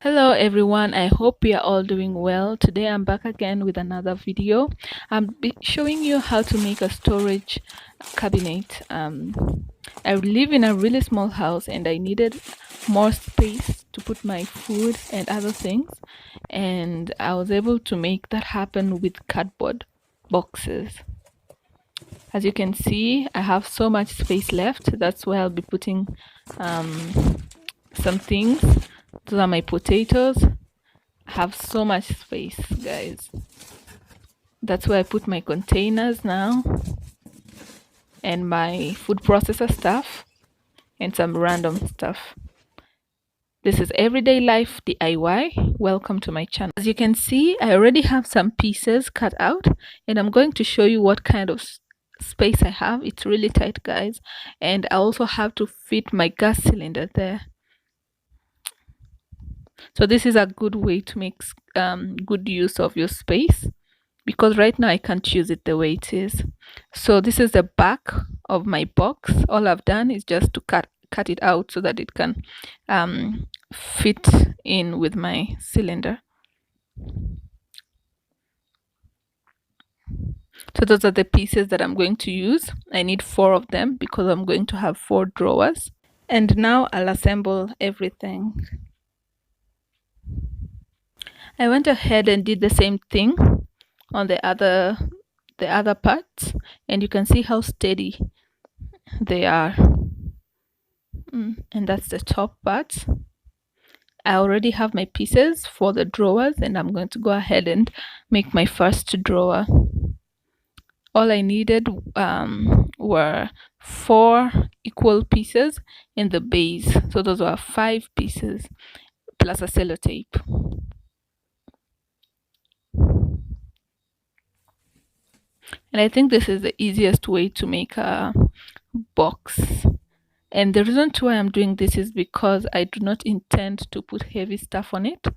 Hello everyone, I hope you are all doing well. Today I'm back again with another video. I'm showing you how to make a storage cabinet. I live in a really small house and I needed more space to put my food and other things, and I was able to make that happen with cardboard boxes. As you can see, I have so much space left. That's where I'll be putting some things. Those are my potatoes. Have so much space, guys. That's where I put my containers now, and my food processor stuff, and some random stuff. This is Everyday Life DIY. Welcome to my channel. As you can see, I already have some pieces cut out, and I'm going to show you what kind of space I have. It's really tight, guys, and I also have to fit my gas cylinder there. So this is a good way to make good use of your space, because right now I can't use it the way it is. So this is the back of my box. All I've done is just to cut it out so that it can fit in with my cylinder. So those are the pieces that I'm going to use. I need 4 of them because I'm going to have 4 drawers. And now I'll assemble everything. I went ahead and did the same thing on the other parts, and you can see how steady they are. And that's the top part. I already have my pieces for the drawers, and I'm going to go ahead and make my first drawer. All I needed were 4 equal pieces in the base, so those were 5 pieces plus a sellotape. And I think this is the easiest way to make a box. And the reason why I'm doing this is because I do not intend to put heavy stuff on it.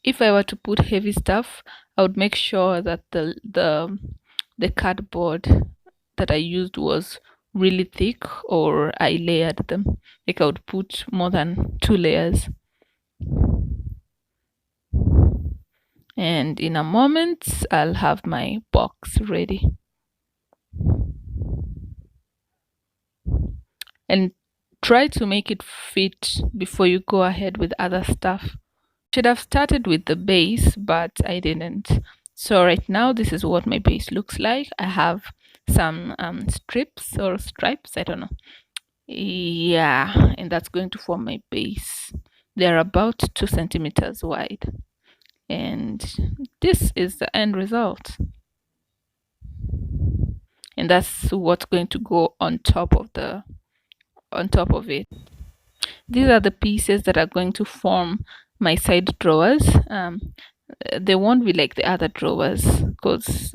If I were to put heavy stuff, I would make sure that the cardboard that I used was really thick, or I layered them. Like I would put more than 2 layers. And in a moment, I'll have my box ready. And try to make it fit before you go ahead with other stuff. Should have started with the base, but I didn't. So right now this is what my base looks like. I have some strips or stripes, I don't know. Yeah, and that's going to form my base. They're about 2 centimeters wide, and this is the end result. And that's what's going to go on top of it. These are the pieces that are going to form my side drawers. They won't be like the other drawers because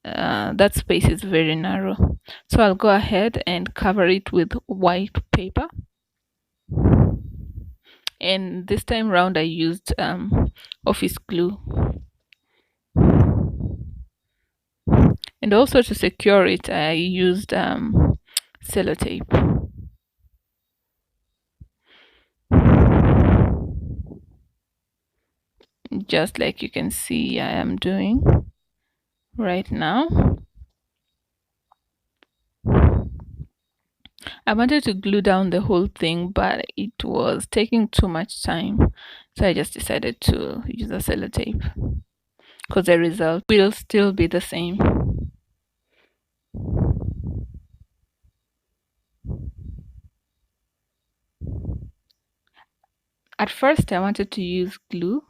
that space is very narrow. So I'll go ahead and cover it with white paper. And this time round I used office glue. And also to secure it, I used sellotape. Just like you can see I am doing right now. I wanted to glue down the whole thing, but it was taking too much time, so I just decided to use a sellotape because the result will still be the same. At first I wanted to use glue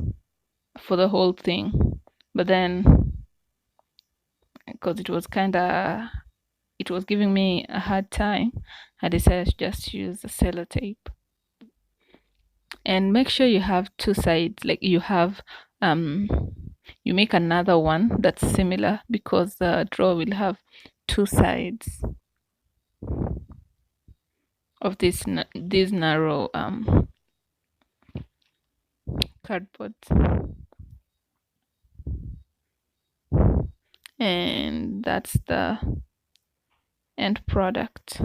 for the whole thing, but then because it was giving me a hard time, I decided to just use the sellotape. And make sure you have 2 sides, like you have you make another one that's similar, because the drawer will have 2 sides of these narrow cardboard. And that's the end product.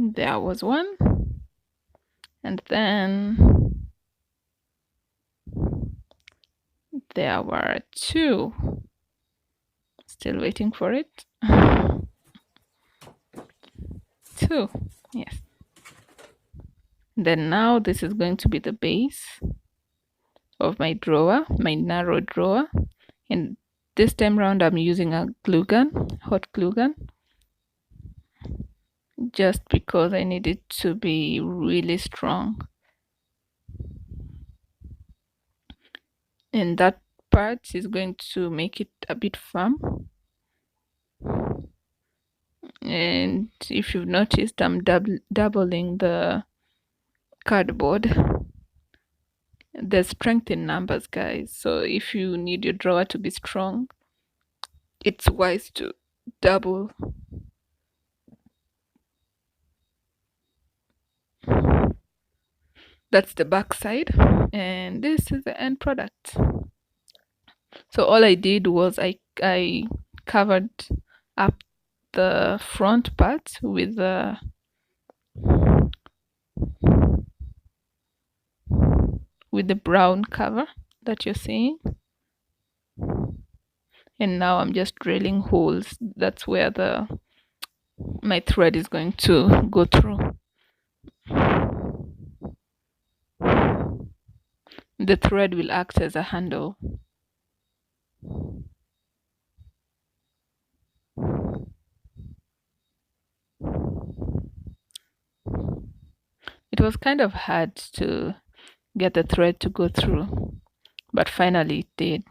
There was one, and then there were two. Still waiting for it. Two, yes. Then now this is going to be the base of my drawer, my narrow drawer. And this time round I'm using a glue gun, hot glue gun, just because I need it to be really strong. And that part is going to make it a bit firm. And if you've noticed, I'm doubling the cardboard. There's strength in numbers, guys. So if you need your drawer to be strong, it's wise to double. That's the back side, and this is the end product. So all I did was I covered up the front part with the brown cover that you're seeing, and now I'm just drilling holes. That's where my thread is going to go through. The thread will act as a handle. It was kind of hard to get the thread to go through, but finally it did.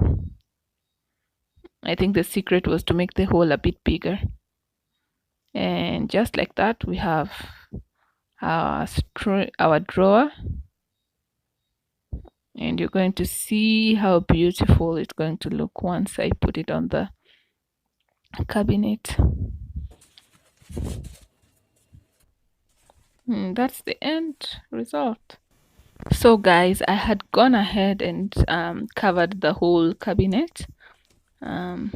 I think the secret was to make the hole a bit bigger. And just like that, we have our drawer, and you're going to see how beautiful it's going to look once I put it on the cabinet. And that's the end result. So guys, I had gone ahead and covered the whole cabinet. Yeah,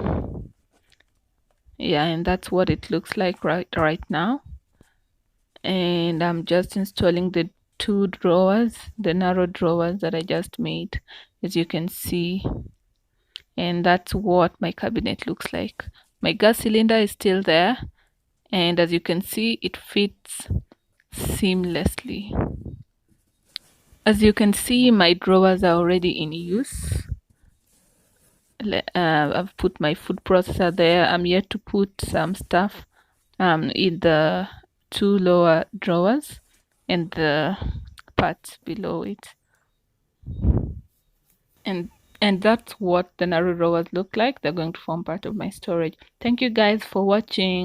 and that's what it looks like right now. And I'm just installing the two drawers, the narrow drawers that I just made, as you can see. And that's what my cabinet looks like. My gas cylinder is still there, and as you can see, it fits seamlessly. As you can see, my drawers are already in use. I've put my food processor there. I'm yet to put some stuff in the two lower drawers and the part below it. And that's what the narrow drawers look like. They're going to form part of my storage. Thank you guys for watching.